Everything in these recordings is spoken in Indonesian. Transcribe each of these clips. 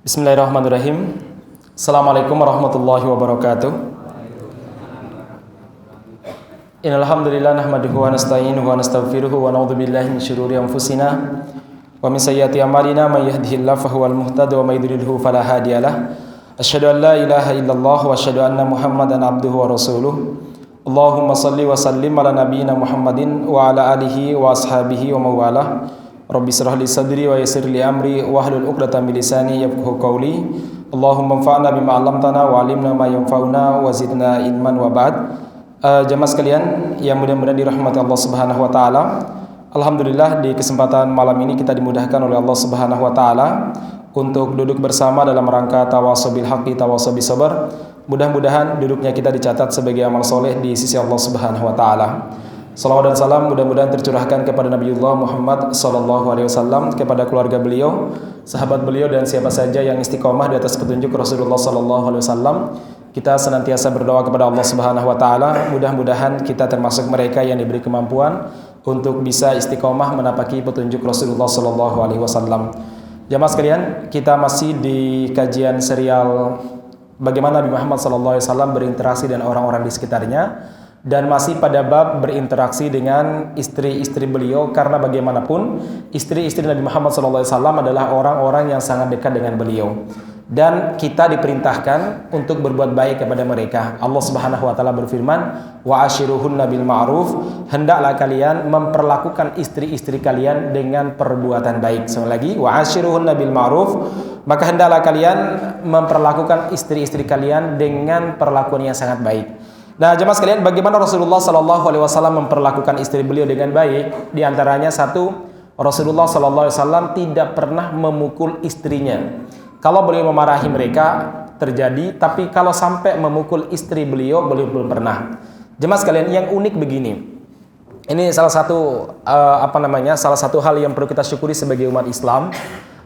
Bismillahirrahmanirrahim. Assalamualaikum warahmatullahi wabarakatuh. Innal hamdalillah nahmaduhu wa nasta'inuhu wa nastaghfiruhu wa na'udzu billahi min shururi anfusina wa min sayyiati a'malina may yahdihillahu fahuwal muhtadi wa may yudlilhu fala hadiyalah. Asyhadu an la ilaha illallah wa asyhadu anna Muhammadan abduhu wa rasuluh. Allahumma shalli wa sallim ala nabiyyina Muhammadin wa ala alihi wa ashabihi wa mawalah. Rabbi shrah li sadri wa yassir li amri wahlul 'uqdatam min lisani yafqahu qawli. Allahumma anfa'na bima 'allamtana wa 'allimna ma yanfa'una wa zidna ilman wa ba'd. Jamaah sekalian yang mudah-mudahan dirahmati Allah Subhanahu wa taala. Alhamdulillah di kesempatan malam ini kita dimudahkan oleh Allah Subhanahu wa taala untuk duduk bersama dalam rangka tawasobil haqqi tawasobil sabar. Mudah-mudahan duduknya kita dicatat sebagai amal soleh di sisi Allah Subhanahu wa taala. Salawat dan salam mudah-mudahan tercurahkan kepada Nabiullah Muhammad sallallahu alaihi wasallam, kepada keluarga beliau, sahabat beliau dan siapa saja yang istiqomah di atas petunjuk Rasulullah sallallahu alaihi wasallam. Kita senantiasa berdoa kepada Allah Subhanahu wa taala, mudah-mudahan kita termasuk mereka yang diberi kemampuan untuk bisa istiqomah menapaki petunjuk Rasulullah sallallahu alaihi wasallam. Jamaah sekalian, kita masih di kajian serial bagaimana Nabi Muhammad sallallahu alaihi wasallam berinteraksi dengan orang-orang di sekitarnya. Dan masih pada bab berinteraksi dengan istri-istri beliau, karena bagaimanapun istri-istri Nabi Muhammad SAW adalah orang-orang yang sangat dekat dengan beliau. Dan kita diperintahkan untuk berbuat baik kepada mereka. Allah Subhanahu wa taala berfirman, "Wa ashiruhunna bil ma'ruf." Hendaklah kalian memperlakukan istri-istri kalian dengan perbuatan baik. Sekali lagi, "Wa ashiruhunna bil ma'ruf." Maka hendaklah kalian memperlakukan istri-istri kalian dengan perlakuan yang sangat baik. Nah, jemaah sekalian, bagaimana Rasulullah sallallahu alaihi wasallam memperlakukan istri beliau dengan baik? Di antaranya satu, Rasulullah sallallahu alaihi wasallam tidak pernah memukul istrinya. Kalau beliau memarahi mereka terjadi, tapi kalau sampai memukul istri beliau belum pernah. Jemaah sekalian, yang unik begini. Ini salah satu salah satu hal yang perlu kita syukuri sebagai umat Islam.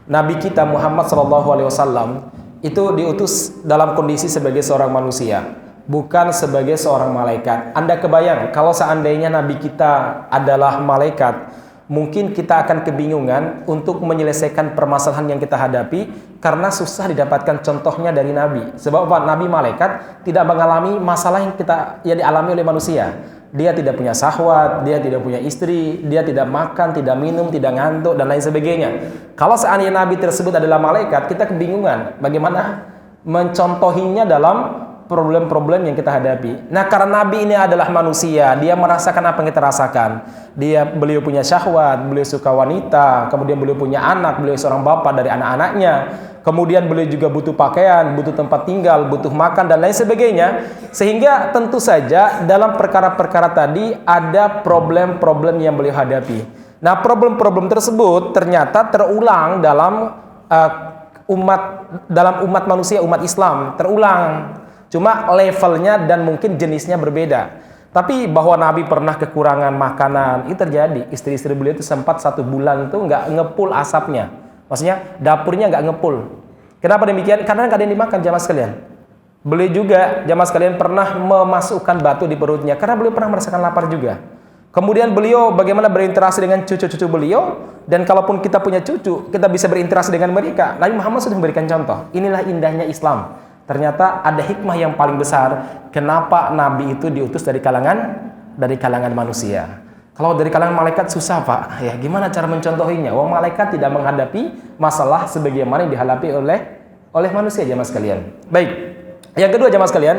Nabi kita Muhammad sallallahu alaihi wasallam itu diutus dalam kondisi sebagai seorang manusia, bukan sebagai seorang malaikat. Anda kebayang kalau seandainya Nabi kita adalah malaikat, mungkin kita akan kebingungan untuk menyelesaikan permasalahan yang kita hadapi, karena susah didapatkan contohnya dari Nabi. Sebab apa? Nabi malaikat tidak mengalami masalah yang dialami oleh manusia. Dia tidak punya syahwat, dia tidak punya istri, dia tidak makan, tidak minum, tidak ngantuk, dan lain sebagainya. Kalau seandainya Nabi tersebut adalah malaikat, kita kebingungan bagaimana mencontohinya dalam problem-problem yang kita hadapi. Nah, karena Nabi ini adalah manusia, dia merasakan apa yang kita rasakan. Beliau punya syahwat, beliau suka wanita, kemudian beliau punya anak, beliau seorang bapak dari anak-anaknya. Kemudian beliau juga butuh pakaian, butuh tempat tinggal, butuh makan, dan lain sebagainya. Sehingga tentu saja dalam perkara-perkara tadi ada problem-problem yang beliau hadapi. Nah, problem-problem tersebut ternyata terulang dalam umat manusia, umat Islam, terulang. Cuma levelnya dan mungkin jenisnya berbeda. Tapi bahwa Nabi pernah kekurangan makanan, itu terjadi. Istri-istri beliau itu sempat 1 bulan itu nggak ngepul asapnya. Maksudnya dapurnya nggak ngepul. Kenapa demikian? Karena nggak ada yang dimakan, jamaah sekalian. Beliau juga, jamaah sekalian, pernah memasukkan batu di perutnya, karena beliau pernah merasakan lapar juga. Kemudian beliau bagaimana berinteraksi dengan cucu-cucu beliau. Dan kalaupun kita punya cucu, kita bisa berinteraksi dengan mereka. Nabi Muhammad sudah memberikan contoh. Inilah indahnya Islam. Ternyata ada hikmah yang paling besar kenapa Nabi itu diutus dari kalangan manusia. Kalau dari kalangan malaikat susah, Pak. Ya, gimana cara mencontohinya? Wong malaikat tidak menghadapi masalah sebagaimana yang dihadapi oleh manusia, jamaah sekalian. Baik. Yang kedua, jamaah sekalian,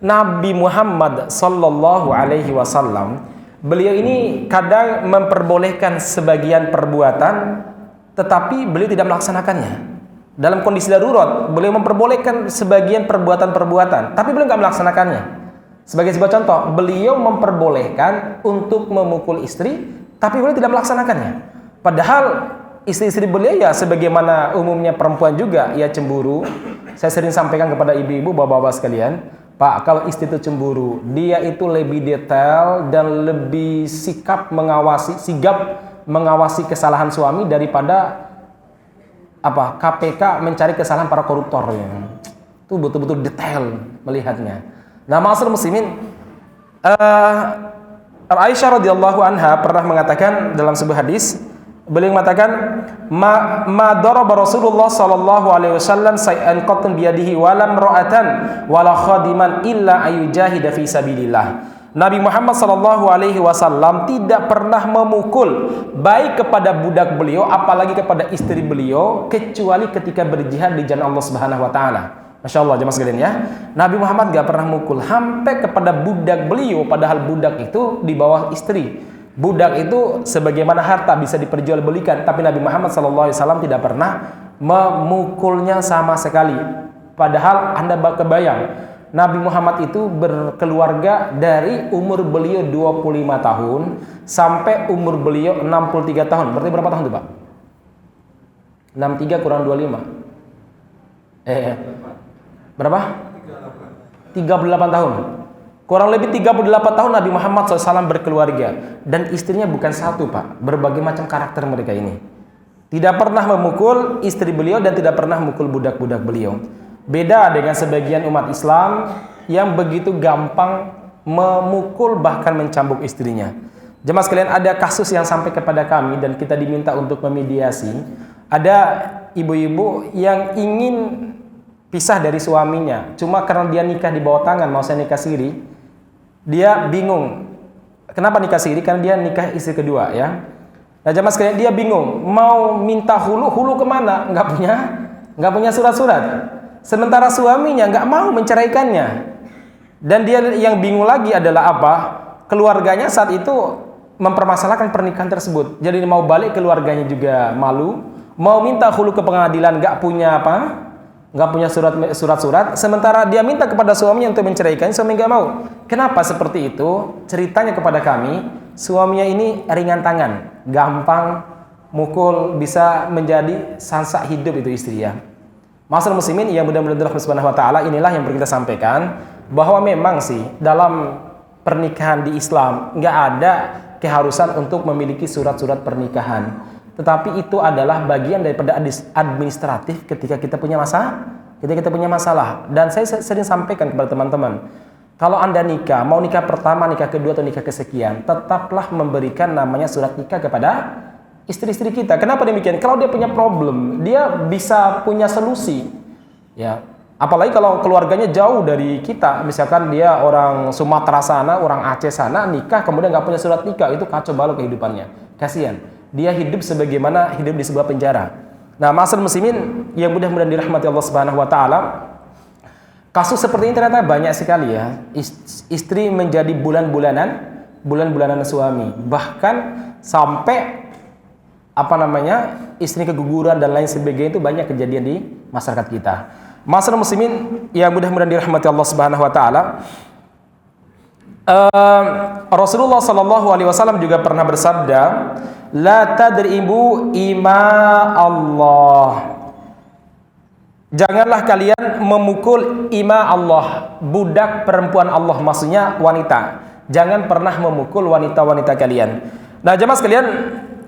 Nabi Muhammad sallallahu alaihi wasallam, beliau ini kadang memperbolehkan sebagian perbuatan, tetapi beliau tidak melaksanakannya. Dalam kondisi darurat, beliau memperbolehkan sebagian perbuatan-perbuatan, tapi beliau nggak melaksanakannya. Sebagai sebuah contoh, beliau memperbolehkan untuk memukul istri, tapi beliau tidak melaksanakannya. Padahal istri-istri beliau ya sebagaimana umumnya perempuan juga, ya cemburu. Saya sering sampaikan kepada ibu-ibu, bapak-bapak sekalian, Pak, kalau istri itu cemburu, dia itu lebih detail dan lebih sigap mengawasi kesalahan suami daripada KPK mencari kesalahan para koruptor ya. Itu betul-betul detail melihatnya. Nah, ma'asyiral muslimin, Aisyah radhiyallahu anha pernah mengatakan dalam sebuah hadis, Beliau mengatakan, ma daraba Rasulullah sallallahu alaihi wasallam say'an qattun biyadihi wala imra'atan wala khadiman illa ayujahida fi sabilillah. Nabi Muhammad sallallahu alaihi wasallam tidak pernah memukul baik kepada budak beliau apalagi kepada istri beliau kecuali ketika berjihad di jalan Allah Subhanahu wa taala. Masya Allah jemaah sekalian ya. Nabi Muhammad gak pernah mukul sampai kepada budak beliau, padahal budak itu di bawah istri. Budak itu sebagaimana harta bisa diperjualbelikan, tapi Nabi Muhammad SAW tidak pernah memukulnya sama sekali. Padahal Anda kebayang, Nabi Muhammad itu berkeluarga dari umur beliau 25 tahun sampai umur beliau 63 tahun. Berarti berapa tahun itu, Pak? 63 kurang 25. Berapa? 38 tahun. Kurang lebih 38 tahun Nabi Muhammad SAW berkeluarga. Dan istrinya bukan satu, Pak. Berbagai macam karakter mereka ini. Tidak pernah memukul istri beliau dan tidak pernah memukul budak-budak beliau. Beda dengan sebagian umat Islam yang begitu gampang memukul bahkan mencambuk istrinya. Jemaah sekalian, ada kasus yang sampai kepada kami dan kita diminta untuk memediasi. Ada ibu-ibu yang ingin pisah dari suaminya. Cuma karena dia nikah di bawah tangan, mau saya nikah siri. Dia bingung. Kenapa nikah siri? Karena dia nikah istri kedua ya. Nah jemaah sekalian, dia bingung mau minta hulu kemana? Nggak punya surat-surat. Sementara suaminya nggak mau menceraikannya. Dan dia yang bingung lagi adalah apa? Keluarganya saat itu mempermasalahkan pernikahan tersebut. Jadi mau balik keluarganya juga malu. Mau minta hulu ke pengadilan nggak punya apa? Nggak punya surat-surat, sementara dia minta kepada suaminya untuk menceraikan, suami nggak mau. Kenapa seperti itu? Ceritanya kepada kami, suaminya ini ringan tangan, gampang mukul, bisa menjadi sansak hidup itu istri ya. Masyaallah muslimin yang mudah-mudahan Allah Subhanahu wa taala, inilah yang perlu kita sampaikan bahwa memang sih dalam pernikahan di Islam nggak ada keharusan untuk memiliki surat-surat pernikahan. Tetapi itu adalah bagian daripada administratif ketika kita punya masalah. Dan saya sering sampaikan kepada teman-teman, kalau Anda nikah, mau nikah pertama, nikah kedua, atau nikah kesekian, tetaplah memberikan namanya surat nikah kepada istri-istri kita. Kenapa demikian? Kalau dia punya problem, dia bisa punya solusi. Ya, apalagi kalau keluarganya jauh dari kita, misalkan dia orang Sumatera sana, orang Aceh sana, nikah kemudian nggak punya surat nikah, itu kacau balau kehidupannya. Kasihan. Dia hidup sebagaimana hidup di sebuah penjara. Nah, masyaallah muslimin yang mudah-mudahan dirahmati Allah Subhanahu wa taala, kasus seperti ini ternyata banyak sekali ya. Istri menjadi bulan-bulanan suami. Bahkan sampai istri keguguran dan lain sebagainya, itu banyak kejadian di masyarakat kita. Masyaallah muslimin yang mudah-mudahan dirahmati Allah Subhanahu wa taala, Rasulullah sallallahu alaihi wasallam juga pernah bersabda, la tadribu ima Allah. Janganlah kalian memukul ima Allah, budak perempuan Allah, maksudnya wanita. Jangan pernah memukul wanita-wanita kalian. Nah, jemaah sekalian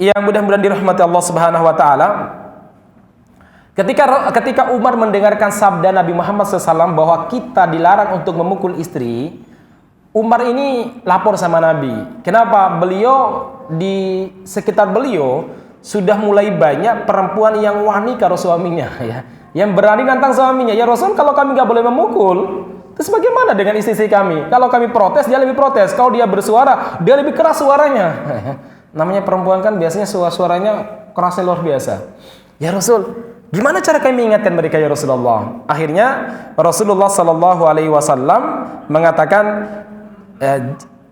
yang mudah-mudahan dirahmati Allah Subhanahu wa taala, ketika Umar mendengarkan sabda Nabi Muhammad SAW bahwa kita dilarang untuk memukul istri, Umar ini lapor sama Nabi. Kenapa? Beliau di sekitar beliau sudah mulai banyak perempuan yang wani karo suaminya ya, yang berani nantang suaminya. Ya Rasul, kalau kami nggak boleh memukul, terus bagaimana dengan istri-istri kami? Kalau kami protes, dia lebih protes. Kalau dia bersuara, dia lebih keras suaranya. Namanya perempuan kan biasanya suaranya kerasnya luar biasa. Ya Rasul, gimana cara kami mengingatkan mereka ya Rasulullah? Akhirnya Rasulullah Sallallahu Alaihi Wasallam mengatakan,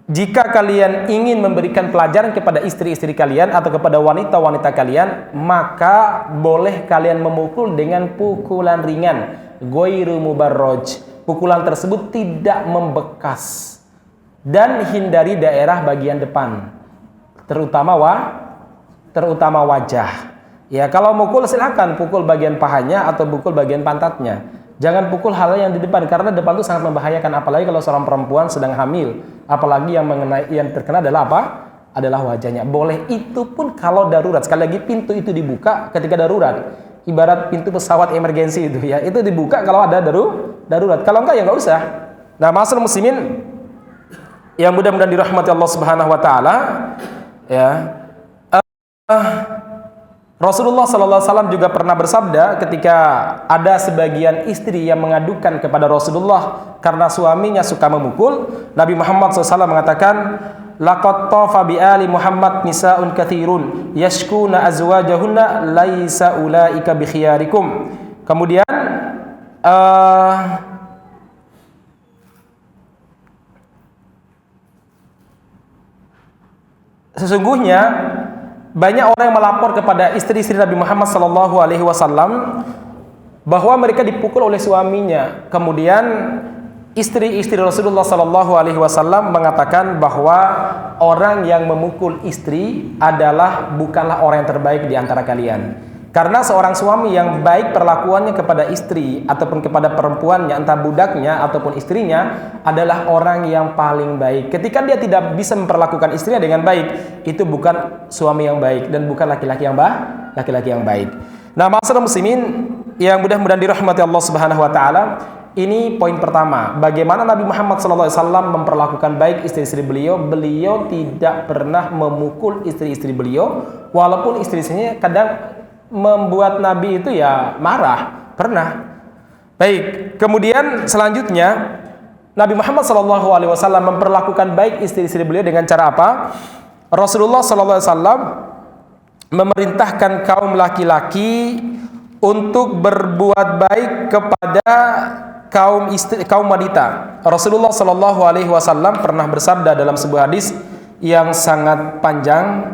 jika kalian ingin memberikan pelajaran kepada istri-istri kalian atau kepada wanita-wanita kalian, maka boleh kalian memukul dengan pukulan ringan, ghairu mubarraj. Pukulan tersebut tidak membekas dan hindari daerah bagian depan, terutama wajah. Ya, kalau mukul silakan pukul bagian pahanya atau pukul bagian pantatnya. Jangan pukul hal yang di depan, karena depan itu sangat membahayakan, apalagi kalau seorang perempuan sedang hamil, apalagi yang terkena adalah apa? Adalah wajahnya. Boleh, itu pun kalau darurat. Sekali lagi, pintu itu dibuka ketika darurat. Ibarat pintu pesawat emergensi itu ya, itu dibuka kalau ada darurat. Kalau enggak ya enggak usah. Nah, masyaallah muslimin yang mudah-mudahan dirahmati Allah Subhanahu wa taala, ya. Rasulullah sallallahu alaihi wasallam juga pernah bersabda ketika ada sebagian istri yang mengadukan kepada Rasulullah karena suaminya suka memukul. Nabi Muhammad SAW mengatakan, laqad tafa bi ali Muhammad nisaun katsirun yashkuna azwajahunna laisa ulaika bi khiyarikum. Kemudian sesungguhnya banyak orang yang melapor kepada istri-istri Nabi Muhammad sallallahu alaihi wasallam bahwa mereka dipukul oleh suaminya. Kemudian istri-istri Rasulullah sallallahu alaihi wasallam mengatakan bahwa orang yang memukul istri bukanlah orang yang terbaik di antara kalian. Karena seorang suami yang baik perlakuannya kepada istri ataupun kepada perempuannya, entah budaknya ataupun istrinya, adalah orang yang paling baik. Ketika dia tidak bisa memperlakukan istrinya dengan baik, itu bukan suami yang baik dan bukan laki-laki yang baik. Nah, ma'asyiral muslimin yang mudah-mudahan dirahmati Allah Subhanahu wa taala, ini poin pertama. Bagaimana Nabi Muhammad SAW memperlakukan baik istri-istri beliau. Beliau tidak pernah memukul istri-istri beliau, walaupun istri-istrinya kadang membuat Nabi itu ya marah, pernah. Baik, kemudian selanjutnya Nabi Muhammad SAW memperlakukan baik istri-istri beliau dengan cara apa? Rasulullah SAW memerintahkan kaum laki-laki untuk berbuat baik kepada kaum wanita. Rasulullah SAW pernah bersabda dalam sebuah hadis yang sangat panjang,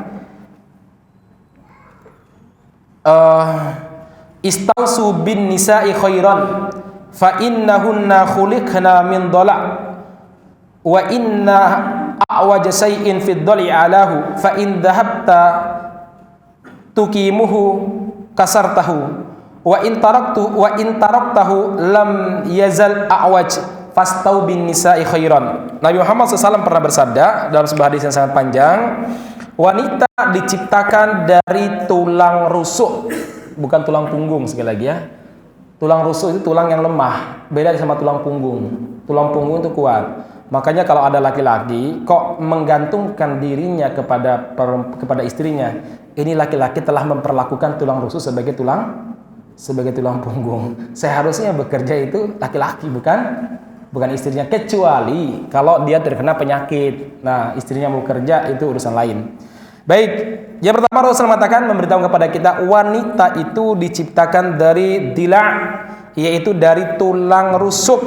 istausu bin nisa'i khairan fa innahunna khuliqna min dhala' wa inna a'waja shay'in fid dhali' alahu fa in dhahabta tuqimuhu kasartahu wa in taraktahu lam yazal a'waj fastau bin nisa'i khairan. Nabi Muhammad SAW pernah bersabda dalam sebuah hadis yang sangat panjang, wanita diciptakan dari tulang rusuk, bukan tulang punggung. Sekali lagi ya, tulang rusuk itu tulang yang lemah, beda sama tulang punggung. Tulang punggung itu kuat. Makanya kalau ada laki-laki kok menggantungkan dirinya kepada istrinya, ini laki-laki telah memperlakukan tulang rusuk sebagai tulang punggung. Seharusnya bekerja itu laki-laki, bukan istrinya, kecuali kalau dia terkena penyakit. Nah, istrinya mau kerja itu urusan lain. Baik, yang pertama Rasulullah mengatakan, memberitahu kepada kita, wanita itu diciptakan dari dila', yaitu dari tulang rusuk,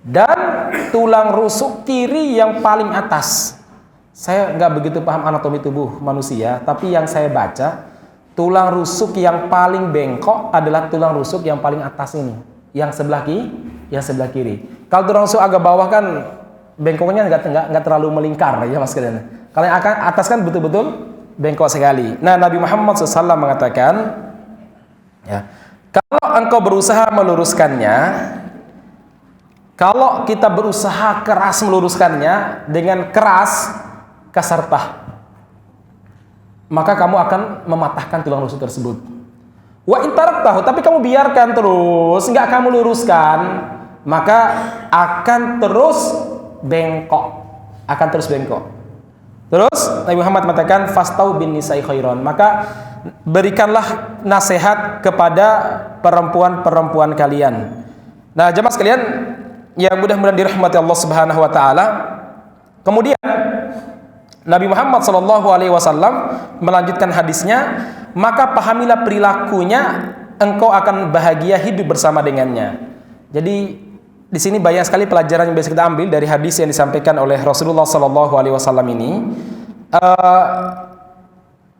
dan tulang rusuk kiri yang paling atas. Saya nggak begitu paham anatomi tubuh manusia, tapi yang saya baca, tulang rusuk yang paling bengkok adalah tulang rusuk yang paling atas ini, yang sebelah kiri. Kalau tulang rusuk agak bawah kan bengkoknya nggak terlalu melingkar ya mas kalian. Kalau yang atas kan betul-betul bengkok sekali. Nah, Nabi Muhammad SAW mengatakan, ya, kalau engkau berusaha meluruskannya, kalau kita berusaha keras meluruskannya dengan keras, kasartah, maka kamu akan mematahkan tulang rusuk tersebut. Wa intarak tahu, tapi kamu biarkan terus, nggak kamu luruskan, maka akan terus bengkok, Terus Nabi Muhammad mengatakan, fastau bin nisa'i khairan, maka berikanlah nasihat kepada perempuan-perempuan kalian. Nah, jemaah sekalian yang mudah-mudahan dirahmati Allah Subhanahu wa taala. Kemudian Nabi Muhammad SAW melanjutkan hadisnya, maka pahamilah perilakunya, engkau akan bahagia hidup bersama dengannya. Jadi di sini banyak sekali pelajaran yang bisa kita ambil dari hadis yang disampaikan oleh Rasulullah SAW ini.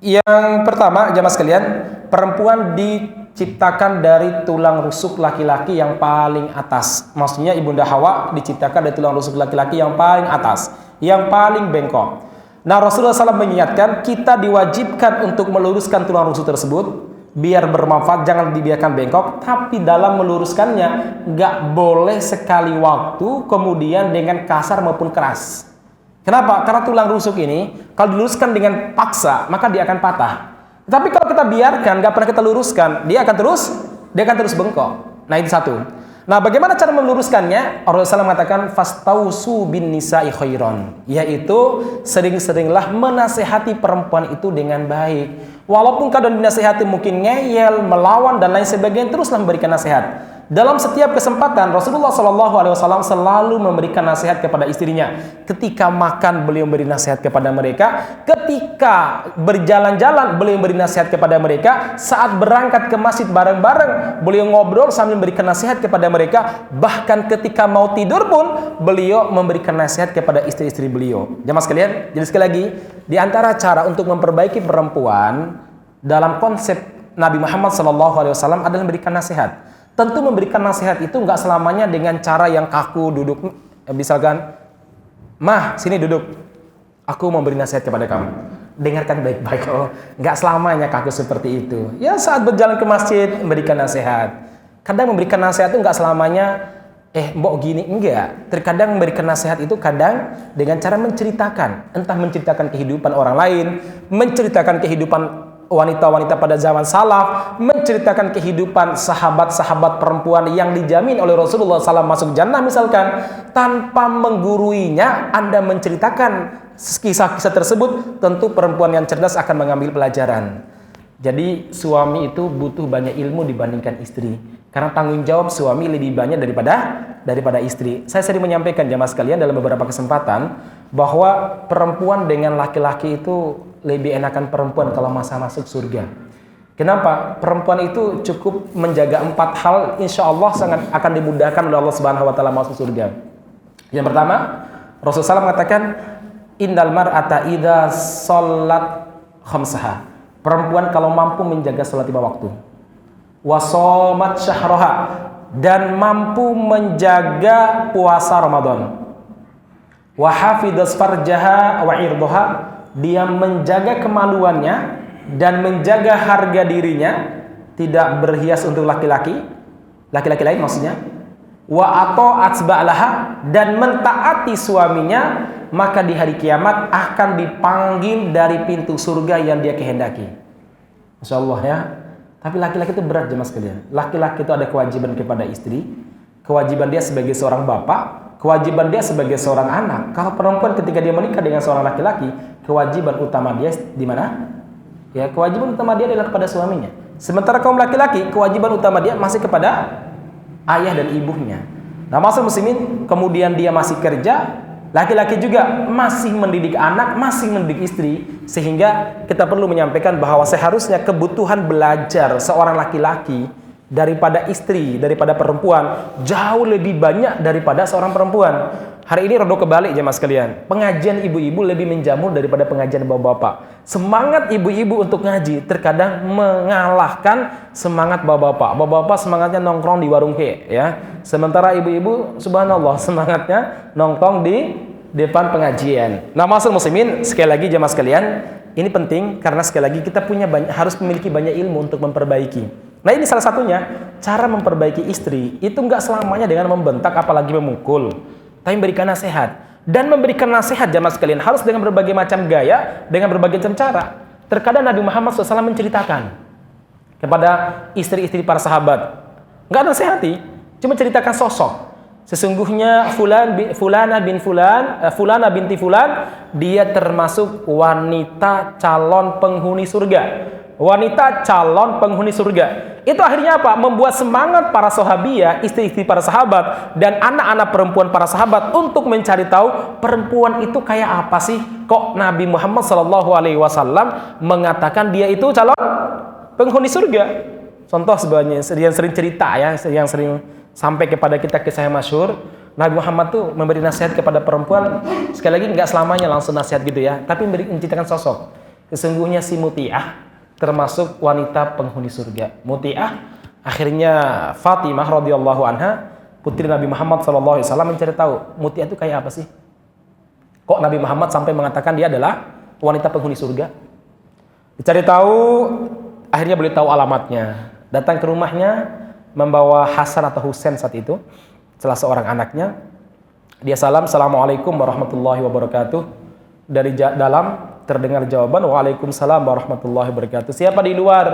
Yang pertama, jamaah sekalian, perempuan diciptakan dari tulang rusuk laki-laki yang paling atas. Maksudnya Ibunda Hawa diciptakan dari tulang rusuk laki-laki yang paling atas, yang paling bengkok. Nah, Rasulullah SAW mengingatkan kita diwajibkan untuk meluruskan tulang rusuk tersebut biar bermanfaat, jangan dibiarkan bengkok. Tapi dalam meluruskannya nggak boleh sekali waktu kemudian dengan kasar maupun keras. Kenapa? Karena tulang rusuk ini kalau diluruskan dengan paksa maka dia akan patah. Tapi kalau kita biarkan, nggak pernah kita luruskan, dia akan terus bengkok. Nah, itu satu. Nah, bagaimana cara meluruskannya? Rasulullah mengatakan fastausu bin nisa'i khairan, yaitu sering-seringlah menasehati perempuan itu dengan baik. Walaupun kadang dinasihati mungkin ngeyel, melawan dan lain sebagainya, teruslah memberikan nasihat. Dalam setiap kesempatan Rasulullah SAW selalu memberikan nasihat kepada istrinya. Ketika makan beliau beri nasihat kepada mereka, ketika berjalan-jalan beliau beri nasihat kepada mereka, saat berangkat ke masjid bareng-bareng beliau ngobrol sambil memberikan nasihat kepada mereka. Bahkan ketika mau tidur pun beliau memberikan nasihat kepada istri-istri beliau. Jamaah sekalian, jadi sekali lagi, di antara cara untuk memperbaiki perempuan dalam konsep Nabi Muhammad SAW adalah memberikan nasihat. Tentu memberikan nasihat itu nggak selamanya dengan cara yang kaku, duduk, misalkan, "Mah, sini duduk, aku mau beri nasihat kepada kamu, dengarkan baik-baik." Oh, nggak selamanya kaku seperti itu. Ya, saat berjalan ke masjid memberikan nasihat. Kadang memberikan nasihat itu nggak selamanya mbok gini, enggak. Terkadang memberikan nasihat itu kadang dengan cara menceritakan, entah menceritakan kehidupan orang lain, menceritakan kehidupan wanita-wanita pada zaman salaf, menceritakan kehidupan sahabat-sahabat perempuan yang dijamin oleh Rasulullah SAW masuk jannah misalkan, tanpa mengguruinya Anda menceritakan kisah-kisah tersebut, tentu perempuan yang cerdas akan mengambil pelajaran. Jadi suami itu butuh banyak ilmu dibandingkan istri, karena tanggung jawab suami lebih banyak daripada istri. Saya sering menyampaikan jamaah sekalian dalam beberapa kesempatan bahwa perempuan dengan laki-laki itu lebih enakan perempuan kalau masa masuk surga. Kenapa? Perempuan itu cukup menjaga 4 hal, insya Allah sangat akan dimudahkan oleh Allah Subhanahu Wa Taala masuk surga. Yang pertama, Rasulullah SAW mengatakan, "Innal mar'ata idza shollat khamsaha." Perempuan kalau mampu menjaga salat 5 waktu, wa shamat syahraha, dan mampu menjaga puasa Ramadan, wa hafidhas farjaha wa irdaha, dia menjaga kemaluannya dan menjaga harga dirinya, tidak berhias untuk laki-laki lain maksudnya, wa ata'at ba'laha, dan mentaati suaminya, maka di hari kiamat akan dipanggil dari pintu surga yang dia kehendaki. Masya Allah ya. Tapi laki-laki itu berat jemaah sekalian. Laki-laki itu ada kewajiban kepada istri, kewajiban dia sebagai seorang bapak, kewajiban dia sebagai seorang anak. Kalau perempuan ketika dia menikah dengan seorang laki-laki, kewajiban utama dia di mana? Ya, kewajiban utama dia adalah kepada suaminya. Sementara kaum laki-laki, kewajiban utama dia masih kepada ayah dan ibunya. Nah, masa muslimin kemudian dia masih kerja, laki-laki juga masih mendidik anak, masih mendidik istri, sehingga kita perlu menyampaikan bahwa seharusnya kebutuhan belajar seorang laki-laki daripada istri, daripada perempuan jauh lebih banyak daripada seorang perempuan. Hari ini rodo kebalik jemaah sekalian. Pengajian ibu-ibu lebih menjamur daripada pengajian bapak-bapak. Semangat ibu-ibu untuk ngaji terkadang mengalahkan semangat bapak-bapak. Bapak-bapak semangatnya nongkrong di warung he, ya. Sementara ibu-ibu subhanallah semangatnya nongkrong di depan pengajian. Nah, maksud muslimin, sekali lagi jemaah sekalian, ini penting karena sekali lagi kita harus memiliki banyak ilmu untuk memperbaiki. Nah, ini salah satunya cara memperbaiki istri itu nggak selamanya dengan membentak apalagi memukul, tapi memberikan nasihat. Dan memberikan nasihat jamaah sekalian harus dengan berbagai macam gaya, dengan berbagai macam cara. Terkadang Nabi Muhammad SAW menceritakan kepada istri-istri para sahabat, nggak nasihati, cuma ceritakan sosok. Sesungguhnya Fulana binti Fulan, dia termasuk wanita calon penghuni surga. Wanita calon penghuni surga. Itu akhirnya apa? Membuat semangat para sahabiah, istri-istri para sahabat, dan anak-anak perempuan para sahabat untuk mencari tahu perempuan itu kayak apa sih? Kok Nabi Muhammad SAW mengatakan dia itu calon penghuni surga? Contoh sebenarnya yang sering cerita ya, yang sering sampai kepada kita kisah yang masyhur. Nabi Muhammad tuh memberi nasihat kepada perempuan, sekali lagi nggak selamanya langsung nasihat gitu ya, tapi menceritakan sosok. Sesungguhnya si Muti'ah termasuk wanita penghuni surga. Muti'ah, akhirnya Fatimah radhiyallahu anha, putri Nabi Muhammad SAW mencari tahu Muti'ah itu kayak apa sih? Kok Nabi Muhammad sampai mengatakan dia adalah wanita penghuni surga? Dicari tahu, akhirnya boleh tahu alamatnya. Datang ke rumahnya membawa Hasan atau Husain saat itu, salah seorang anaknya. Dia salam, "Assalamualaikum warahmatullahi wabarakatuh." Dari dalam terdengar jawaban, "Waalaikumsalam warahmatullahi wabarakatuh." "Siapa di luar?"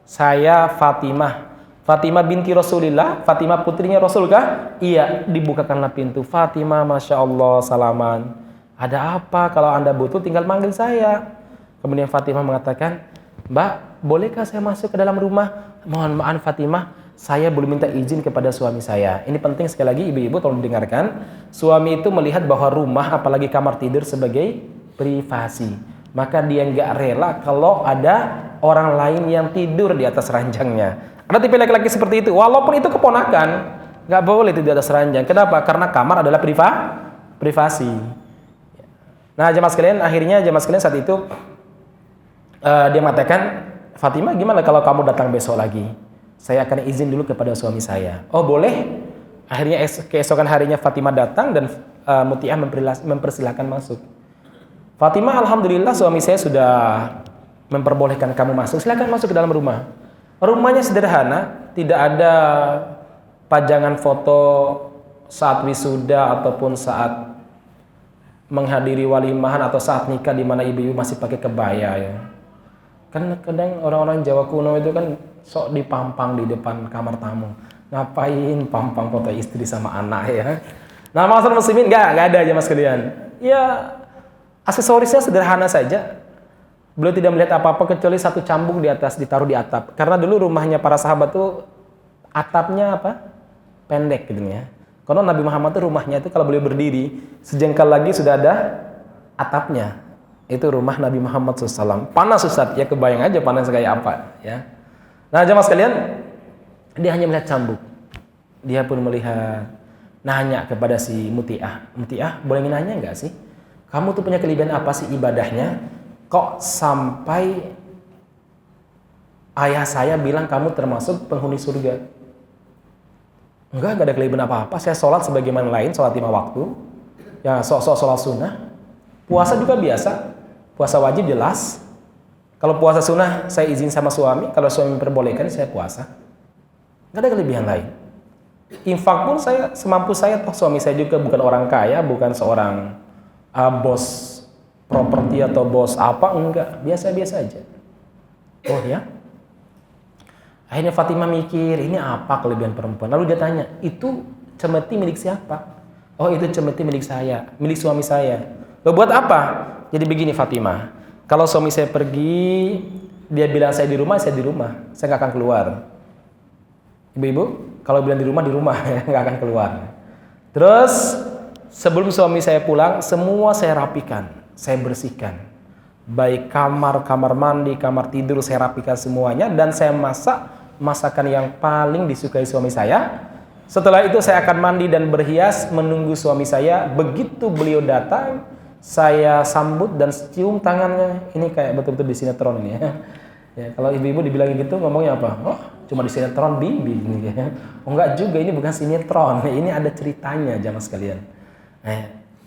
"Saya Fatimah." "Fatimah binti Rasulillah?" "Fatimah putrinya Rasul kah?" "Iya." Dibukakanlah pintu. "Fatimah, Masya Allah, salaman. Ada apa? Kalau Anda butuh tinggal manggil saya." Kemudian Fatimah mengatakan, Mbak, bolehkah saya masuk ke dalam rumah? Mohon maaf Fatimah, saya belum minta izin kepada suami saya. Ini penting sekali lagi ibu-ibu tolong dengarkan. Suami itu melihat bahwa rumah apalagi kamar tidur sebagai privasi. Maka dia nggak rela kalau ada orang lain yang tidur di atas ranjangnya. Ada tipe laki-laki seperti itu, walaupun itu keponakan, nggak boleh tidur di atas ranjang. Kenapa? Karena kamar adalah privasi. Nah, jemaah sekalian, akhirnya jemaah sekalian saat itu dia mengatakan, Fatimah, gimana kalau kamu datang besok lagi? Saya akan izin dulu kepada suami saya. Oh boleh. Akhirnya keesokan harinya Fatimah datang dan Muti'ah mempersilahkan masuk. Fatimah, alhamdulillah suami saya sudah memperbolehkan kamu masuk. Silakan masuk ke dalam rumah. Rumahnya sederhana, tidak ada pajangan foto saat wisuda ataupun saat menghadiri walimahan atau saat nikah di mana ibu-ibu masih pakai kebaya ya. Kan kadang orang-orang Jawa kuno itu kan sok dipampang di depan kamar tamu. Ngapain pampang foto istri sama anak ya? Nah, masalah muslimin enggak ada aja mas kalian. Ya, aksesorisnya sederhana saja. Beliau tidak melihat apa-apa kecuali satu cambuk di atas ditaruh di atap. Karena dulu rumahnya para sahabat tuh atapnya apa? Pendek gitu ya. Karena Nabi Muhammad tuh rumahnya itu kalau beliau berdiri sejengkal lagi sudah ada atapnya. Itu rumah Nabi Muhammad SAW. Panas Ustaz, ya kebayang aja panas kayak apa ya. Nah jemaah sekalian, dia hanya melihat cambuk. Dia pun melihat, nanya kepada si Muti'ah. Muti'ah, boleh nanya nggak sih? Kamu tuh punya kelebihan apa sih ibadahnya? Kok sampai ayah saya bilang kamu termasuk penghuni surga? Enggak ada kelebihan apa-apa. Saya sholat sebagaimana lain, sholat 5 waktu. Ya, sholat sunnah. Puasa juga biasa. Puasa wajib jelas. Kalau puasa sunnah saya izin sama suami. Kalau suami memperbolehkan saya puasa. Nggak ada kelebihan lain. Infak pun saya semampu saya. Toh suami saya juga bukan orang kaya, bukan seorang bos properti atau bos apa. Enggak, biasa-biasa aja. Oh ya. Akhirnya Fatimah mikir, ini apa kelebihan perempuan? Lalu dia tanya, itu cemeti milik siapa? Oh itu cemeti milik saya, milik suami saya. Lo buat apa? Jadi begini Fatimah, kalau suami saya pergi, dia bilang saya di rumah, saya nggak akan keluar. Ibu-ibu, kalau bilang di rumah, nggak akan keluar. Terus sebelum suami saya pulang, semua saya rapikan, saya bersihkan. Baik kamar mandi, kamar tidur saya rapikan semuanya dan saya masak masakan yang paling disukai suami saya. Setelah itu saya akan mandi dan berhias menunggu suami saya. Begitu beliau datang, saya sambut dan cium tangannya. Ini kayak betul-betul di sinetron ini ya. Ya, kalau ibu-ibu dibilangin gitu ngomongnya apa? Oh, cuma di sinetron bibi ini ya. Oh enggak juga, ini bukan sinetron. Ini ada ceritanya jamaah sekalian.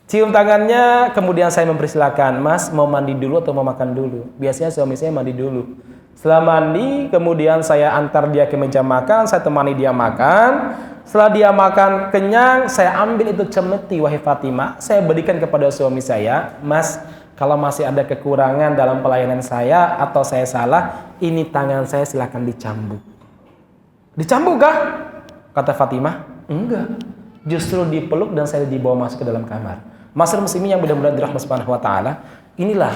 Cium tangannya, kemudian saya mempersilahkan, Mas mau mandi dulu atau mau makan dulu? Biasanya suami saya mandi dulu. Setelah mandi, kemudian saya antar dia ke meja makan, saya temani dia makan. Setelah dia makan kenyang, saya ambil itu cemeti wahai Fatimah, saya berikan kepada suami saya, Mas, kalau masih ada kekurangan dalam pelayanan saya atau saya salah, ini tangan saya silakan dicambuk. Dicambuk kah? Kata Fatimah, enggak. Justru dipeluk dan saya dibawa masuk ke dalam kamar. Masyarakat muslimin yang mudah-mudahan dirahmati Subhanahu wa taala, inilah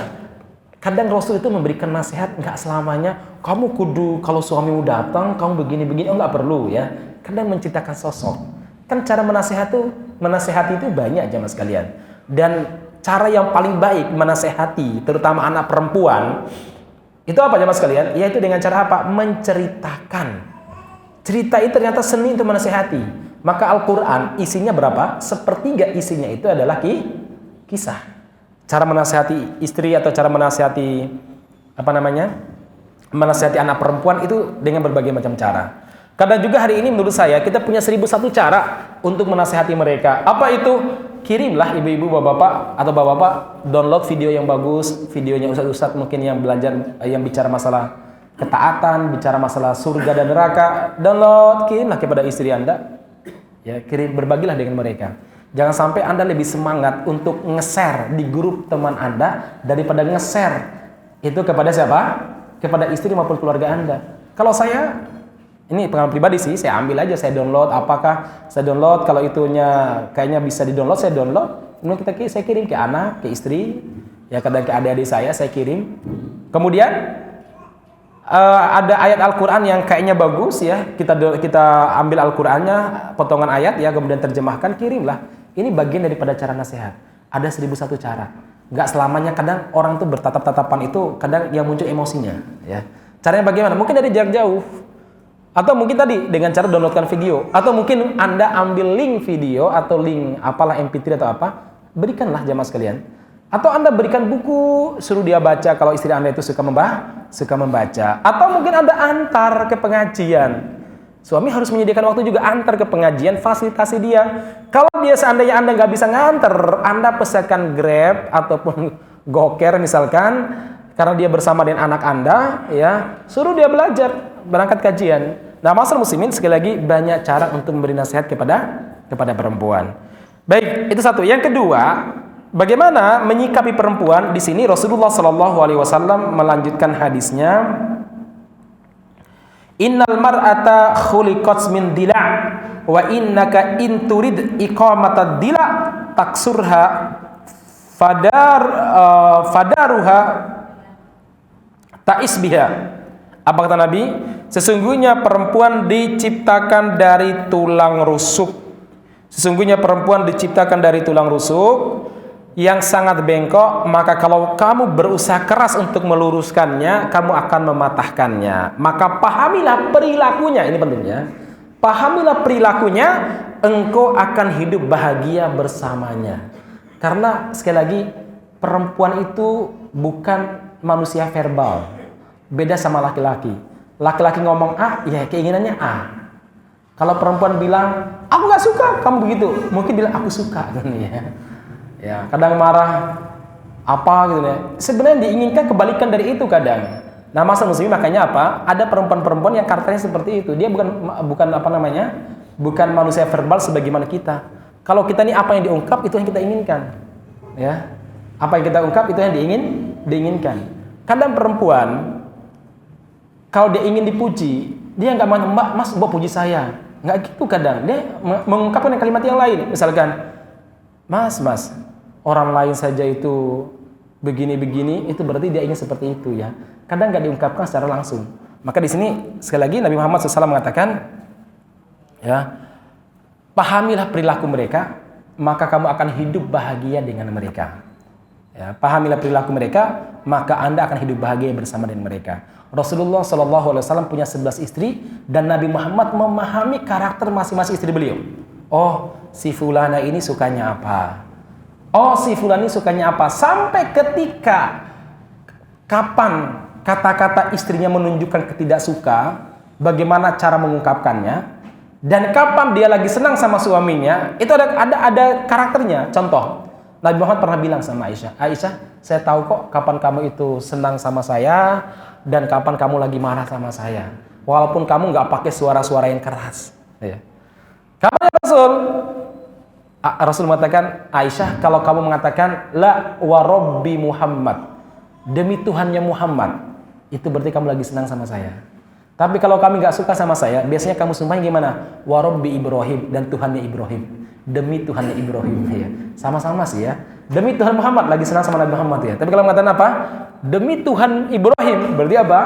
kadang Rasul itu memberikan nasihat, enggak selamanya kamu kudu kalau suamimu datang kamu begini-begini, enggak perlu ya. Kadang menciptakan sosok. Kan cara menasehati itu banyak jamaah sekalian. Dan cara yang paling baik menasehati, terutama anak perempuan, itu apa jamaah sekalian? Yaitu dengan cara apa? Menceritakan. Cerita itu ternyata seni untuk menasehati. Maka Al-Quran isinya berapa? Sepertiga isinya itu adalah kisah. Cara menasihati istri atau cara menasihati menasihati anak perempuan itu dengan berbagai macam cara. Kadang juga hari ini menurut saya kita punya 1001 cara untuk menasihati mereka. Apa itu? Kirimlah ibu-ibu, bapak-bapak atau bapak-bapak download video yang bagus, videonya ustadz-ustadz mungkin yang belajar, yang bicara masalah ketaatan, bicara masalah surga dan neraka. Download, kirimlah kepada istri Anda. Ya, berbagilah dengan mereka. Jangan sampai Anda lebih semangat untuk nge-share di grup teman Anda daripada nge-share itu kepada siapa? Kepada istri maupun keluarga Anda. Kalau saya, ini pengalaman pribadi sih, saya ambil aja, saya download. Apakah saya download? Kalau itunya kayaknya bisa di-download, saya download. Kemudian saya kirim ke anak, ke istri, ya kadang ke adik-adik saya kirim. Kemudian Ada ayat Al-Quran yang kayaknya bagus ya, kita ambil Al-Qurannya, potongan ayat ya, kemudian terjemahkan, kirimlah. Ini bagian daripada cara nasihat. Ada 1001 cara. Nggak selamanya, kadang orang tuh bertatap-tatapan itu kadang yang muncul emosinya ya. Caranya bagaimana? Mungkin dari jarak jauh, atau mungkin tadi dengan cara downloadkan video, atau mungkin Anda ambil link video atau link apalah MP3 atau apa, berikanlah jamaah sekalian. Atau Anda berikan buku, suruh dia baca kalau istri Anda itu suka membaca. Atau mungkin Anda antar ke pengajian. Suami harus menyediakan waktu juga antar ke pengajian, fasilitasi dia. Kalau dia seandainya Anda nggak bisa nganter, Anda pesankan Grab ataupun Goker misalkan, karena dia bersama dengan anak Anda, ya, suruh dia belajar, berangkat kajian. Nah, masyarakat muslimin, sekali lagi banyak cara untuk memberi nasihat kepada perempuan. Baik, itu satu. Yang kedua, bagaimana menyikapi perempuan? Di sini Rasulullah Shallallahu Alaihi Wasallam melanjutkan hadisnya. Innal mar'ata khuliqat min dila' wa innaka in turid iqamatad dila' taksurha fadaruha ta'is biha. Apa kata Nabi? Sesungguhnya perempuan diciptakan dari tulang rusuk. Sesungguhnya perempuan diciptakan dari tulang rusuk yang sangat bengkok, maka kalau kamu berusaha keras untuk meluruskannya, kamu akan mematahkannya. Maka pahamilah perilakunya, ini pentingnya. Pahamilah perilakunya, engkau akan hidup bahagia bersamanya. Karena sekali lagi, perempuan itu bukan manusia verbal. Beda sama laki-laki. Laki-laki ngomong A, ya keinginannya A. Kalau perempuan bilang, aku gak suka, kamu begitu. Mungkin bilang, aku suka. Ya, kadang marah apa gitu ya. Sebenarnya diinginkan kebalikan dari itu kadang. Nah, masa muslim makanya apa? Ada perempuan-perempuan yang karakternya seperti itu. Dia bukan apa namanya? Bukan manusia verbal sebagaimana kita. Kalau kita ini apa yang diungkap itu yang kita inginkan. Ya. Apa yang kita ungkap itu yang diinginkan. Kadang perempuan kalau dia ingin dipuji, dia nggak mau, "Mbak, Mas, Mbak puji saya." Nggak gitu kadang. Dia mengungkapkan kalimat yang lain. Misalkan, Mas, orang lain saja itu begini-begini, itu berarti dia ingin seperti itu ya. Kadang nggak diungkapkan secara langsung. Maka di sini sekali lagi Nabi Muhammad SAW mengatakan, ya, pahamilah perilaku mereka, maka kamu akan hidup bahagia dengan mereka. Ya, pahamilah perilaku mereka, maka Anda akan hidup bahagia bersama dengan mereka. Rasulullah SAW punya 11 istri dan Nabi Muhammad memahami karakter masing-masing istri beliau. Oh, si fulana ini sukanya apa? Oh, si fulana ini sukanya apa? Sampai ketika kapan kata-kata istrinya menunjukkan ketidaksuka, bagaimana cara mengungkapkannya, dan kapan dia lagi senang sama suaminya, itu ada karakternya. Contoh, Nabi Muhammad pernah bilang sama Aisyah, Aisyah, saya tahu kok kapan kamu itu senang sama saya dan kapan kamu lagi marah sama saya. Walaupun kamu nggak pakai suara-suara yang keras. Ya. Kapan Rasul? Rasul mengatakan, Aisyah, kalau kamu mengatakan la wa rabbi Muhammad, demi Tuhannya Muhammad, itu berarti kamu lagi senang sama saya. Tapi kalau kami nggak suka sama saya, biasanya kamu sumpahnya gimana? Wa rabbi Ibrahim, dan Tuhannya Ibrahim, demi Tuhannya Ibrahim. Ya. Sama-sama sih ya. Demi Tuhan Muhammad, lagi senang sama Nabi Muhammad ya. Tapi kalau mengatakan apa? Demi Tuhan Ibrahim, berarti apa?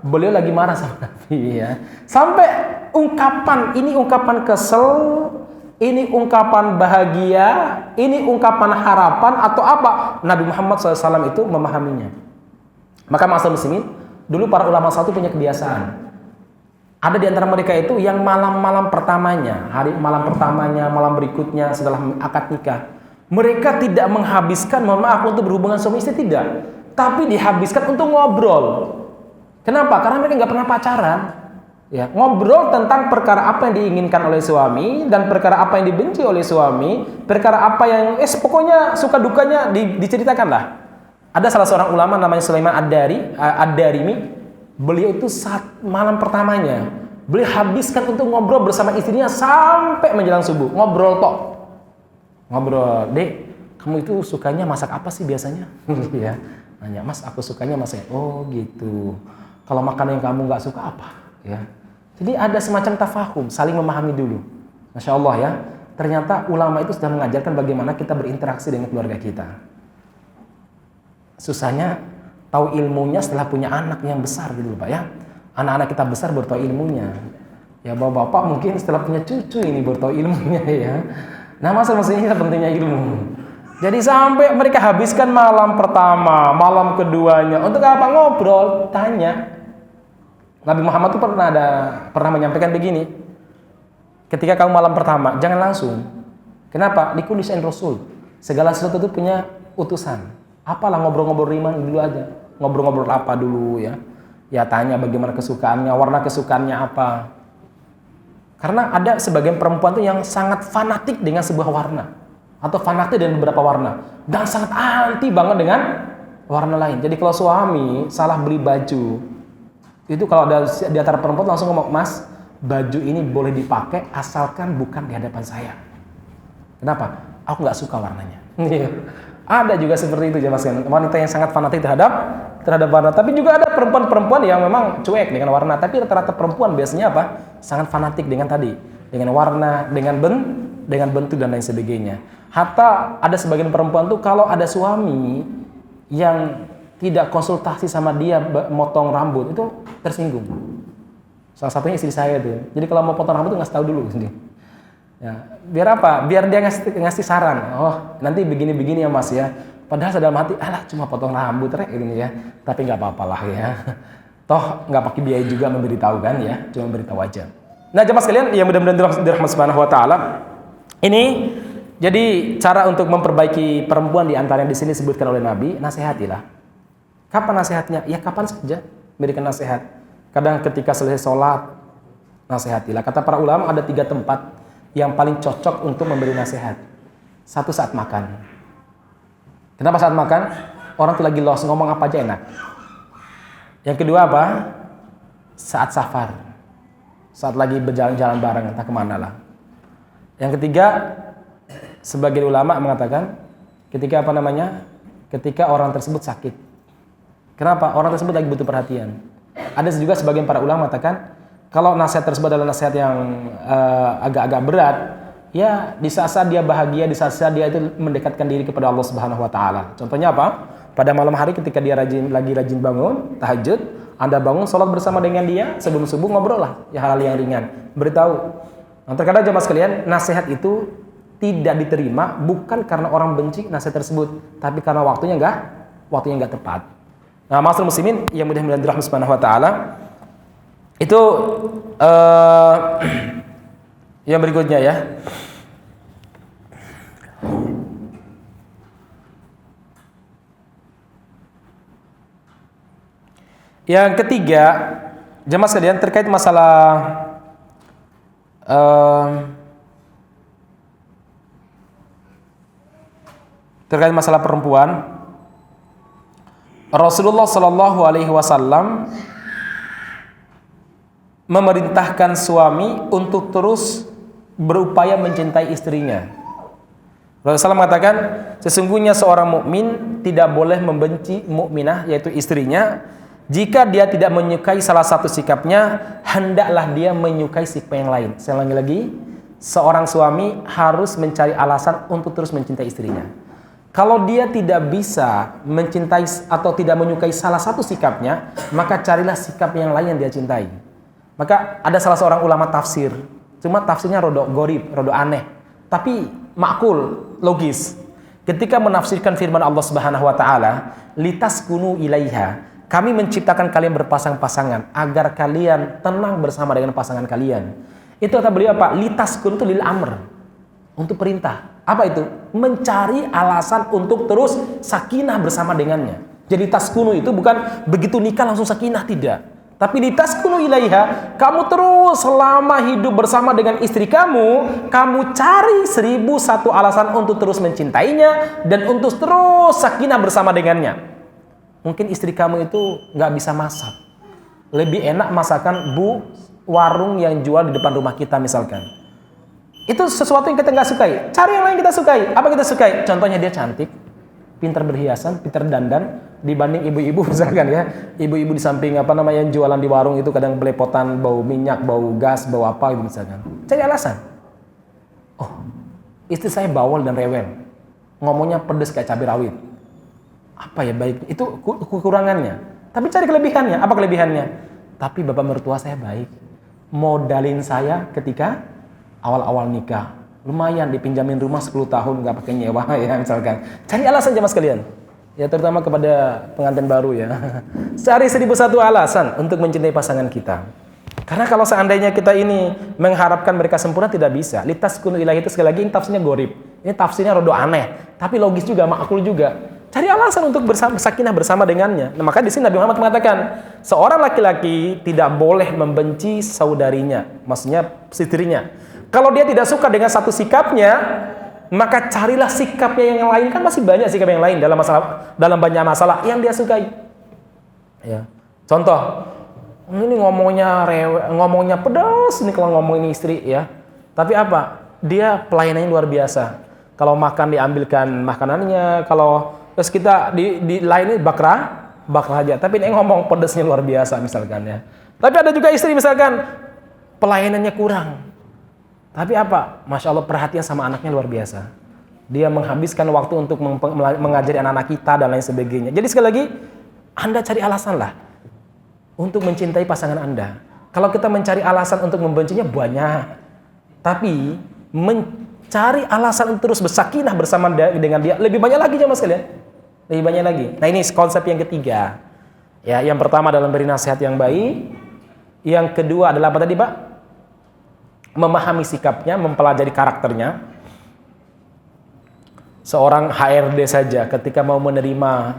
Beliau lagi marah sama Nabi ya. Sampai ungkapan, ini ungkapan kesel, ini ungkapan bahagia, ini ungkapan harapan atau apa? Nabi Muhammad SAW itu memahaminya. Maka ma'asyiral muslimin, dulu para ulama satu punya kebiasaan. Ada di antara mereka itu yang malam-malam pertamanya, malam berikutnya setelah akad nikah, mereka tidak menghabiskan, mohon maaf, untuk berhubungan suami istri, tidak. Tapi dihabiskan untuk ngobrol. Kenapa? Karena mereka nggak pernah pacaran. Ya, ngobrol tentang perkara apa yang diinginkan oleh suami dan perkara apa yang dibenci oleh suami, perkara apa yang pokoknya suka dukanya diceritakanlah. Ada salah seorang ulama namanya Sulaiman Ad-Darimi. Beliau itu saat malam pertamanya, beliau habiskan untuk ngobrol bersama istrinya sampai menjelang subuh. Ngobrol tok. Ngobrol, "Dek, kamu itu sukanya masak apa sih biasanya?" Ya. Nanya, "Mas, aku sukanya masak." "Oh, gitu. Kalau makanan yang kamu nggak suka apa?" Ya. Jadi ada semacam tafahum, saling memahami dulu. Masya Allah ya. Ternyata ulama itu sudah mengajarkan bagaimana kita berinteraksi dengan keluarga kita. Susahnya tahu ilmunya setelah punya anak yang besar gitu Pak ya. Anak-anak kita besar baru tahu ilmunya. Ya bapak-bapak mungkin setelah punya cucu ini baru tahu ilmunya ya. Nah maksudnya pentingnya ilmu. Jadi sampai mereka habiskan malam pertama, malam keduanya untuk apa? Ngobrol, tanya. Nabi Muhammad itu pernah menyampaikan begini. Ketika kamu malam pertama, jangan langsung. Kenapa? Likulli syai'in rasul. Segala sesuatu itu punya utusan. Apalah ngobrol-ngobrol ringan dulu aja. Ngobrol-ngobrol apa dulu ya? Ya tanya bagaimana kesukaannya, warna kesukaannya apa. Karena ada sebagian perempuan tuh yang sangat fanatik dengan sebuah warna atau fanatik dengan beberapa warna dan sangat anti banget dengan warna lain. Jadi kalau suami salah beli baju, itu kalau ada di antara perempuan langsung ngomong, "Mas, baju ini boleh dipakai asalkan bukan di hadapan saya." Kenapa? Aku nggak suka warnanya. Ada juga seperti itu ya mas, wanita yang sangat fanatik terhadap warna. Tapi juga ada perempuan-perempuan yang memang cuek dengan warna. Tapi rata-rata perempuan biasanya apa? Sangat fanatik dengan warna, dengan bentuk dan lain sebagainya. Hatta ada sebagian perempuan tuh kalau ada suami yang tidak konsultasi sama dia motong rambut itu tersinggung. Salah satunya istri saya tuh. Jadi kalau mau potong rambut tuh ngasih tahu dulu sendiri. Ya, biar apa? Biar dia ngasih saran. Oh, nanti begini-begini ya mas ya. Padahal dalam hati, alah cuma potong rambut rek ini ya. Tapi nggak apa-apalah ya. Toh nggak pakai biaya juga memberitahu kan ya. Cuma memberitahu aja. Nah jemaah sekalian yang mudah-mudahan dirahmati Subhanahu wa taala. Ini jadi cara untuk memperbaiki perempuan di antara yang di sini disebutkan oleh Nabi, nasihatilah. Kapan nasihatnya? Ya kapan saja berikan nasihat. Kadang ketika selesai sholat, nasihatilah. Kata para ulama ada 3 tempat yang paling cocok untuk memberi nasihat. Satu, saat makan. Kenapa saat makan? Orang tuh lagi los, ngomong apa aja enak. Yang kedua apa? Saat safar. Saat lagi berjalan-jalan bareng, entah kemana lah. Yang ketiga, sebagian ulama mengatakan ketika orang tersebut sakit. Kenapa? Orang tersebut lagi butuh perhatian. Ada juga sebagian para ulama mengatakan kalau nasihat tersebut adalah nasihat yang agak-agak berat, ya di saat dia bahagia, di saat dia itu mendekatkan diri kepada Allah Subhanahu wa taala. Contohnya apa? Pada malam hari ketika dia lagi rajin bangun tahajud, Anda bangun salat bersama dengan dia, sebelum subuh ngobrol lah, ya hal-hal yang ringan, beritahu. Nah, terkadang jemaah sekalian, nasihat itu tidak diterima bukan karena orang benci nasihat tersebut, tapi karena waktunya enggak tepat. Nah, ma'asyiral muslimin yang mudah-mudahan dirahmati Subhanahu wa taala, itu yang berikutnya ya. Yang ketiga, jemaah sekalian terkait masalah perempuan, Rasulullah Shallallahu Alaihi Wasallam memerintahkan suami untuk terus berupaya mencintai istrinya. Rasulullah mengatakan, sesungguhnya seorang mukmin tidak boleh membenci mukminah, yaitu istrinya, jika dia tidak menyukai salah satu sikapnya, hendaklah dia menyukai sikap yang lain. Saya ulangi lagi, seorang suami harus mencari alasan untuk terus mencintai istrinya. Kalau dia tidak bisa mencintai atau tidak menyukai salah satu sikapnya, maka carilah sikap yang lain yang dia cintai. Maka ada salah seorang ulama tafsir, cuma tafsirnya rodok gorib, rodok aneh, tapi makul, logis. Ketika menafsirkan firman Allah Subhanahu wa taala, litaskunu ilaiha, kami menciptakan kalian berpasang-pasangan agar kalian tenang bersama dengan pasangan kalian. Itu kata beliau apa? Litaskun itu lil amr, untuk perintah. Apa itu? Mencari alasan untuk terus sakinah bersama dengannya. Jadi taskunu itu bukan begitu nikah langsung sakinah, tidak. Tapi litaskunu ilaiha, kamu terus selama hidup bersama dengan istri kamu, kamu cari 1001 alasan untuk terus mencintainya dan untuk terus sakinah bersama dengannya. Mungkin istri kamu itu nggak bisa masak, lebih enak masakan bu warung yang jual di depan rumah kita misalkan. Itu sesuatu yang kita nggak sukai. Cari yang lain kita sukai. Apa kita sukai? Contohnya dia cantik, pintar berhiasan, pintar dandan, dibanding ibu-ibu misalkan ya. Ibu-ibu di samping yang jualan di warung itu kadang belepotan, bau minyak, bau gas, bau apa gitu misalkan. Cari alasan. Oh, istri saya bawel dan rewel, ngomongnya pedes kayak cabai rawit. Apa ya baik? Itu kekurangannya. Tapi cari kelebihannya. Apa kelebihannya? tapi bapak mertua saya baik. Modalin saya ketika awal-awal nikah. Lumayan dipinjamin rumah 10 tahun nggak pakai nyewa ya misalkan. Cari alasan jemaah sekalian. Ya terutama kepada pengantin baru ya. Cari 1001 alasan untuk mencintai pasangan kita. Karena kalau seandainya kita ini mengharapkan mereka sempurna, tidak bisa. Litaskunu ilaihi itu sekali lagi ini tafsirnya gorib. Ini tafsirnya rada aneh, tapi logis juga, makul juga. Cari alasan untuk bersakinah bersama dengannya. Nah, maka di sini Nabi Muhammad mengatakan, seorang laki-laki tidak boleh membenci saudarinya, maksudnya istrinya. Kalau dia tidak suka dengan satu sikapnya, maka carilah sikapnya yang lain. Kan masih banyak sikap yang lain dalam banyak masalah yang dia sukai. Ya. Contoh, ini ngomongnya pedas ini kalau ngomongin istri ya. Tapi apa? Dia pelayanannya luar biasa. Kalau makan diambilkan makanannya, kalau terus kita di lain ini bakra aja. Tapi ini ngomong pedasnya luar biasa misalkan ya. Tapi ada juga istri misalkan pelayanannya kurang. Tapi apa? Masya Allah perhatian sama anaknya luar biasa. Dia menghabiskan waktu untuk mengajari anak-anak kita dan lain sebagainya. Jadi sekali lagi, Anda cari alasan lah untuk mencintai pasangan Anda. Kalau kita mencari alasan untuk membencinya banyak. Tapi mencari alasan untuk terus bersakinah bersama dengan dia lebih banyak lagi jemaah sekalian. Lebih banyak lagi. Nah ini konsep yang ketiga. Ya, yang pertama adalah beri nasihat yang baik. Yang kedua adalah apa tadi Pak? Memahami sikapnya, mempelajari karakternya. Seorang HRD saja ketika mau menerima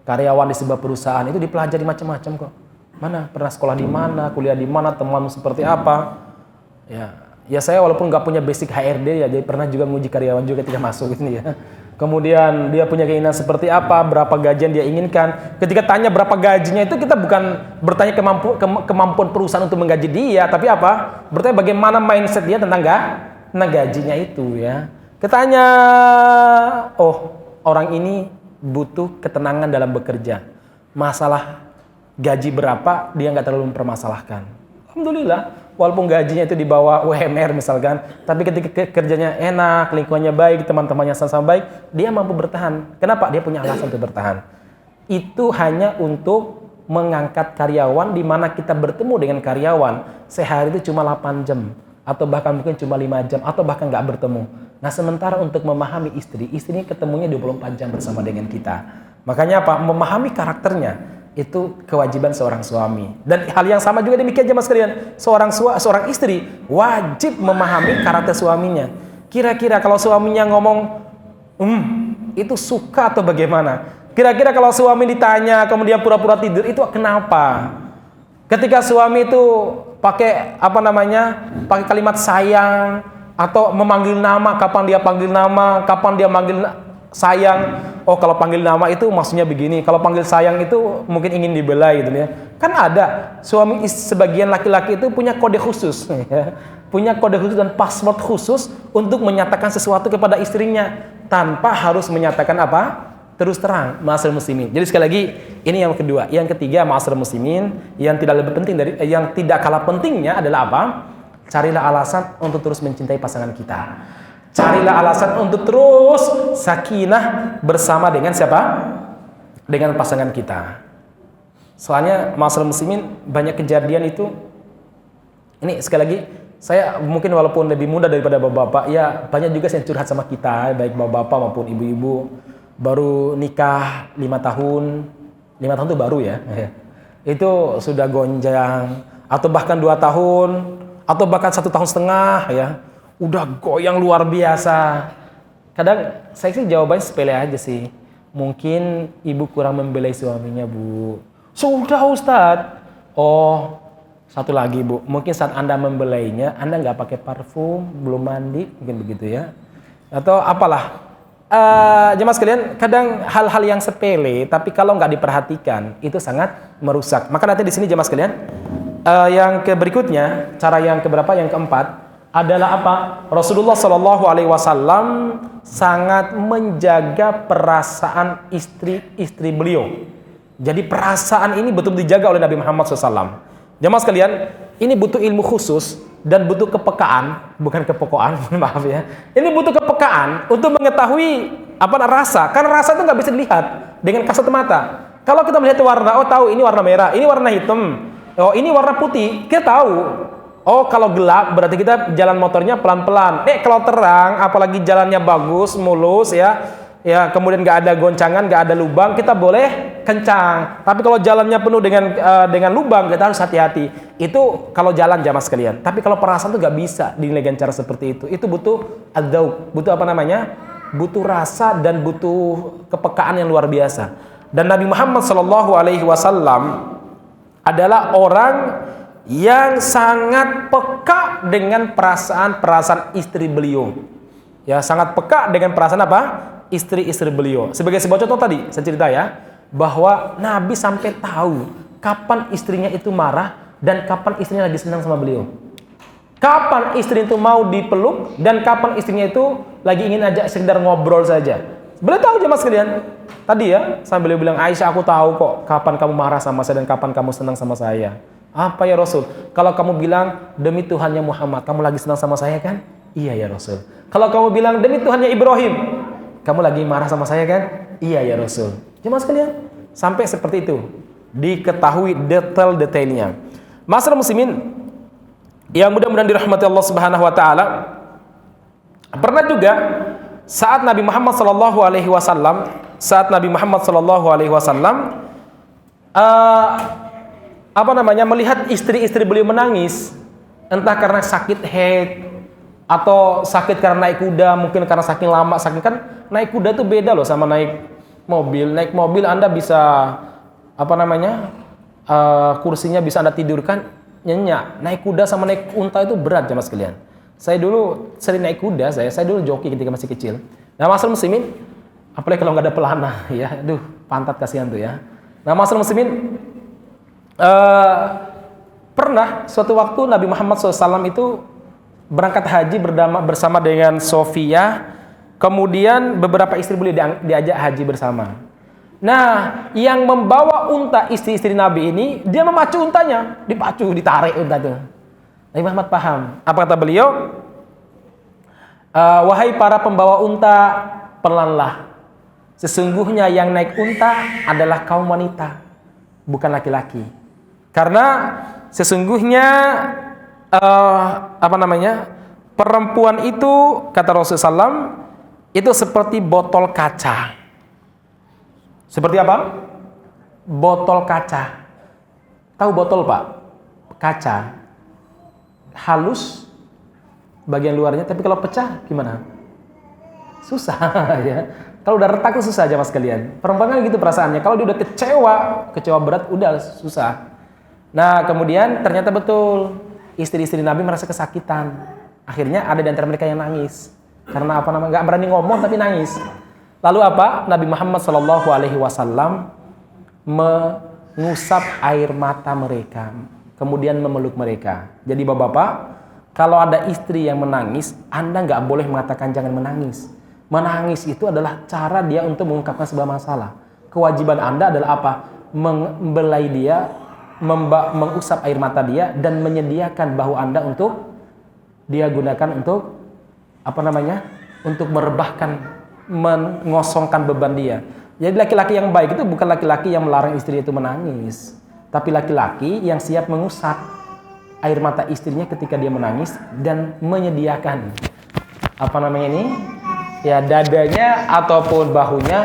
karyawan di sebuah perusahaan itu dipelajari macam-macam kok. Mana pernah sekolah di mana, kuliah di mana, teman seperti apa. Ya saya walaupun nggak punya basic HRD ya, jadi pernah juga menguji karyawan juga ketika masuk ini ya. Kemudian dia punya keinginan seperti apa, berapa gaji yang dia inginkan. Ketika tanya berapa gajinya itu kita bukan bertanya kemampuan perusahaan untuk menggaji dia, tapi apa? Bertanya bagaimana mindset dia tentang gajinya itu ya. Ketanya, oh orang ini butuh ketenangan dalam bekerja. Masalah gaji berapa dia nggak terlalu mempermasalahkan. Alhamdulillah, walaupun gajinya itu di bawah UMR misalkan, tapi ketika kerjanya enak, lingkungannya baik, teman-temannya sama-sama baik, dia mampu bertahan. Kenapa? Dia punya alasan untuk bertahan. Itu hanya untuk mengangkat karyawan, di mana kita bertemu dengan karyawan sehari itu cuma 8 jam, atau bahkan mungkin cuma 5 jam, atau bahkan nggak bertemu. Nah sementara untuk memahami istri ini ketemunya 24 jam bersama dengan kita. Makanya apa? Memahami karakternya itu kewajiban seorang suami. Dan hal yang sama juga demikian jemaah sekalian. Seorang istri wajib memahami karakter suaminya. Kira-kira kalau suaminya ngomong itu suka atau bagaimana? Kira-kira kalau suami ditanya kemudian pura-pura tidur itu kenapa? Ketika suami itu pakai pakai kalimat sayang atau memanggil nama, kapan dia panggil nama, kapan dia manggil sayang. Oh kalau panggil nama itu maksudnya begini, kalau panggil sayang itu mungkin ingin dibela gitu ya. Kan ada suami sebagian laki-laki itu punya kode khusus ya. Punya kode khusus dan password khusus untuk menyatakan sesuatu kepada istrinya tanpa harus menyatakan apa? Terus terang, ma'asyiral muslimin. Jadi sekali lagi ini yang kedua. Yang ketiga ma'asyiral muslimin, yang tidak lebih penting yang tidak kalah pentingnya adalah apa? Carilah alasan untuk terus mencintai pasangan kita. Carilah alasan untuk terus sakinah bersama dengan siapa? Dengan pasangan kita. Soalnya ma'asyiral muslimin banyak kejadian itu. Ini sekali lagi saya mungkin walaupun lebih muda daripada bapak-bapak, ya banyak juga yang curhat sama kita, baik bapak-bapak maupun ibu-ibu. Baru nikah 5 tahun. 5 tahun itu baru ya. Itu sudah gonjang, atau bahkan 2 tahun, atau bahkan 1,5 tahun ya. Udah goyang luar biasa. Kadang saya sih jawabannya sepele aja sih. Mungkin ibu kurang membelai suaminya, Bu. Sudah Ustadz. Oh, satu lagi Bu. Mungkin saat Anda membelainya, Anda nggak pakai parfum, belum mandi, mungkin begitu ya. Atau apalah. Jemaah sekalian, kadang hal-hal yang sepele, tapi kalau nggak diperhatikan, itu sangat merusak. Maka nanti di sini jemaah sekalian, yang berikutnya, cara yang keberapa? Yang keempat adalah apa? Rasulullah Shallallahu Alaihi Wasallam sangat menjaga perasaan istri beliau. Jadi perasaan ini betul dijaga oleh Nabi Muhammad SAW. Jemaah sekalian, ini butuh ilmu khusus dan butuh kepekaan, bukan kepekoan, maaf ya. Ini butuh kepekaan untuk mengetahui rasa. Karena rasa itu nggak bisa dilihat dengan kasat mata. Kalau kita melihat warna, oh tahu ini warna merah, ini warna hitam, oh ini warna putih, kita tahu. Oh kalau gelap berarti kita jalan motornya pelan-pelan. Kalau terang, apalagi jalannya bagus, mulus ya, kemudian nggak ada goncangan, nggak ada lubang, kita boleh kencang. Tapi kalau jalannya penuh dengan lubang, kita harus hati-hati. Itu kalau jalan jamaah sekalian. Tapi kalau perasaan tuh nggak bisa dinilai dengan cara seperti itu. Itu butuh adzauq, butuh apa namanya? Butuh rasa dan butuh kepekaan yang luar biasa. Dan Nabi Muhammad SAW adalah orang yang sangat peka dengan perasaan istri beliau. Ya, sangat peka dengan perasaan apa? Istri-istri beliau. Sebagai sebuah contoh tadi, saya cerita ya, bahwa Nabi sampai tahu kapan istrinya itu marah dan kapan istrinya lagi senang sama beliau. Kapan istri itu mau dipeluk dan kapan istrinya itu lagi ingin ajak sekedar ngobrol saja. Beliau tahu jemaah sekalian. Tadi ya, sambil beliau bilang, Aisyah aku tahu kok kapan kamu marah sama saya dan kapan kamu senang sama saya. Apa ya Rasul? Kalau kamu bilang demi Tuhannya Muhammad, kamu lagi senang sama saya kan? Iya ya Rasul. Kalau kamu bilang demi Tuhannya Ibrahim, kamu lagi marah sama saya kan? Iya ya Rasul. Jemaah sekalian, sampai seperti itu diketahui detail-detailnya. Masyarakat muslimin yang mudah-mudahan dirahmati Allah Subhanahu wa taala, pernah juga saat Nabi Muhammad sallallahu alaihi wasallam melihat istri-istri beliau menangis, entah karena sakit haid atau sakit karena naik kuda, mungkin karena saking lama saking, kan naik kuda itu beda loh sama naik mobil. Naik mobil Anda bisa kursinya bisa Anda tidurkan nyenyak. Naik kuda sama naik unta itu berat jemaah sekalian. Saya dulu sering naik kuda, saya dulu joki ketika masih kecil. Nah, masyarakat muslimin, apalagi kalau nggak ada pelana, ya, aduh, pantat kasihan tuh ya. Nah, masyarakat muslimin, pernah suatu waktu Nabi Muhammad SAW itu berangkat haji bersama dengan Sofia, kemudian beberapa istri beliau diajak haji bersama. Nah, yang membawa unta istri-istri Nabi ini, dia memacu untanya, ditarik unta itu. Nabi Muhammad paham. Apa kata beliau? Wahai para pembawa unta, pelanlah. Sesungguhnya yang naik unta adalah kaum wanita, bukan laki-laki. Karena sesungguhnya perempuan itu, kata Rasulullah SAW, itu seperti botol kaca. Seperti apa? Botol kaca. Tahu botol Pak? Kaca. Halus bagian luarnya, tapi kalau pecah gimana? Susah ya. Kalau udah retak itu susah jemaah sekalian. Perempuan kan gitu perasaannya. Kalau dia udah kecewa berat, udah susah. Nah, kemudian ternyata betul istri-istri Nabi merasa kesakitan. Akhirnya ada di antara mereka yang nangis. Karena nggak berani ngomong tapi nangis. Lalu apa? Nabi Muhammad SAW mengusap air mata mereka, kemudian memeluk mereka. Jadi bapak-bapak, kalau ada istri yang menangis, Anda nggak boleh mengatakan jangan menangis. Menangis itu adalah cara dia untuk mengungkapkan sebuah masalah. Kewajiban Anda adalah apa? Membelai dia, mengusap air mata dia, dan menyediakan bahu Anda untuk dia gunakan untuk untuk merebahkan, mengosongkan beban dia. Jadi laki-laki yang baik itu bukan laki-laki yang melarang istri itu menangis, tapi laki-laki yang siap mengusap air mata istrinya ketika dia menangis dan menyediakan dadanya ataupun bahunya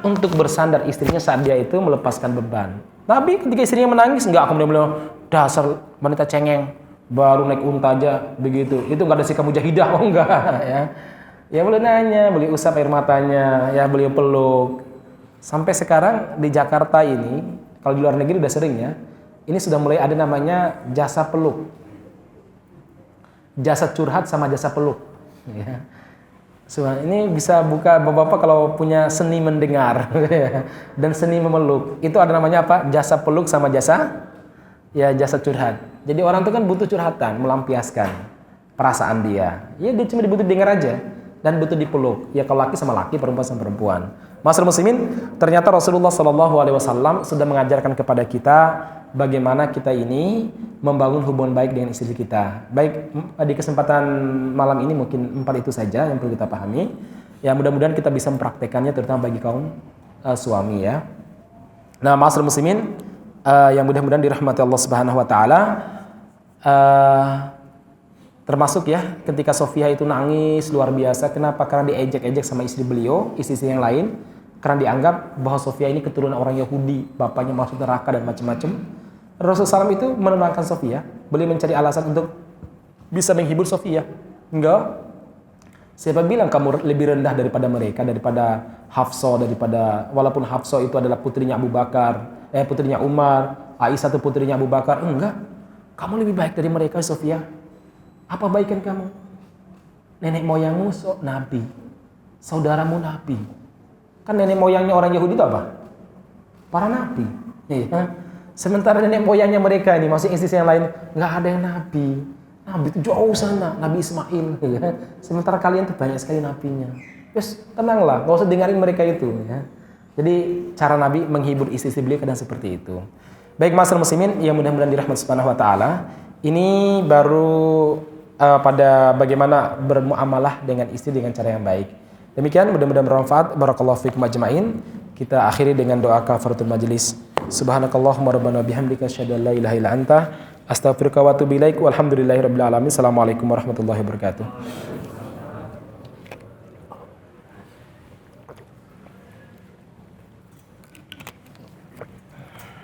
untuk bersandar istrinya saat dia itu melepaskan beban. Tapi ketika istrinya menangis, enggak kemudian dasar wanita cengeng, baru naik unta aja begitu. Itu enggak ada sikap mujahidah, enggak ya. Ya boleh nanya, boleh usap air matanya, ya boleh peluk. Sampai sekarang di Jakarta ini, kalau di luar negeri udah sering ya, ini sudah mulai ada namanya jasa peluk. Jasa curhat sama jasa peluk. Ya. Ini bisa buka bapak-bapak kalau punya seni mendengar dan seni memeluk. Itu ada namanya apa? Jasa peluk sama jasa curhat. Jadi orang itu kan butuh curhatan, melampiaskan perasaan dia. Ya dia cuma butuh dengar aja. Dan butuh dipeluk. Ya kalau laki sama laki, perempuan sama perempuan. Masyarakat muslimin, ternyata Rasulullah SAW sudah mengajarkan kepada kita bagaimana kita ini membangun hubungan baik dengan istri kita. Baik, di kesempatan malam ini mungkin 4 itu saja yang perlu kita pahami. Ya mudah-mudahan kita bisa mempraktekannya terutama bagi kaum suami ya. Nah, ma'asyiral muslimin yang mudah-mudahan dirahmati Allah Subhanahu wa taala, termasuk ya ketika Sofia itu nangis luar biasa. Kenapa? Karena diejek-ejek sama istri beliau, istri yang lain, karena dianggap bahwa Sofia ini keturunan orang Yahudi, bapaknya masuk neraka dan macam-macam. Rasulullah SAW itu menenangkan Sofia. Beliau mencari alasan untuk bisa menghibur Sofia. Enggak. Siapa bilang kamu lebih rendah daripada mereka, daripada Hafsah, walaupun Hafsah itu adalah putrinya Abu Bakar, putrinya Umar, Aisyah itu putrinya Abu Bakar. Enggak. Kamu lebih baik dari mereka, Sofia. Apa baikan kamu? Nenek moyangmu nabi, saudaramu nabi. Kan nenek moyangnya orang Yahudi itu apa? Para nabi. Ya. Sementara nenek moyangnya mereka ini, maksudnya istri yang lain, nggak ada yang nabi. Nabi itu jauh sana, Nabi Ismail. Ya. Sementara kalian tuh banyak sekali nabinya. Terus tenanglah, nggak usah dengerin mereka itu. Ya. Jadi cara Nabi menghibur istri beliau kadang seperti itu. Baik, ma'asyiral muslimin yang mudah-mudahan dirahmati Subhanahu wa taala. Ini baru pada bagaimana bermuamalah dengan istri dengan cara yang baik. Demikian, mudah-mudahan bermanfaat. Barakallahu fikum ajma'in. Kita akhiri dengan doa kafaratul majlis. Subhanakallahumma rabbana bihamdika asyhadu an la ilaha illa anta astaghfiruka wa atubu ilaik. Walhamdulillahirabbil alamin. Assalamualaikum warahmatullahi wabarakatuh.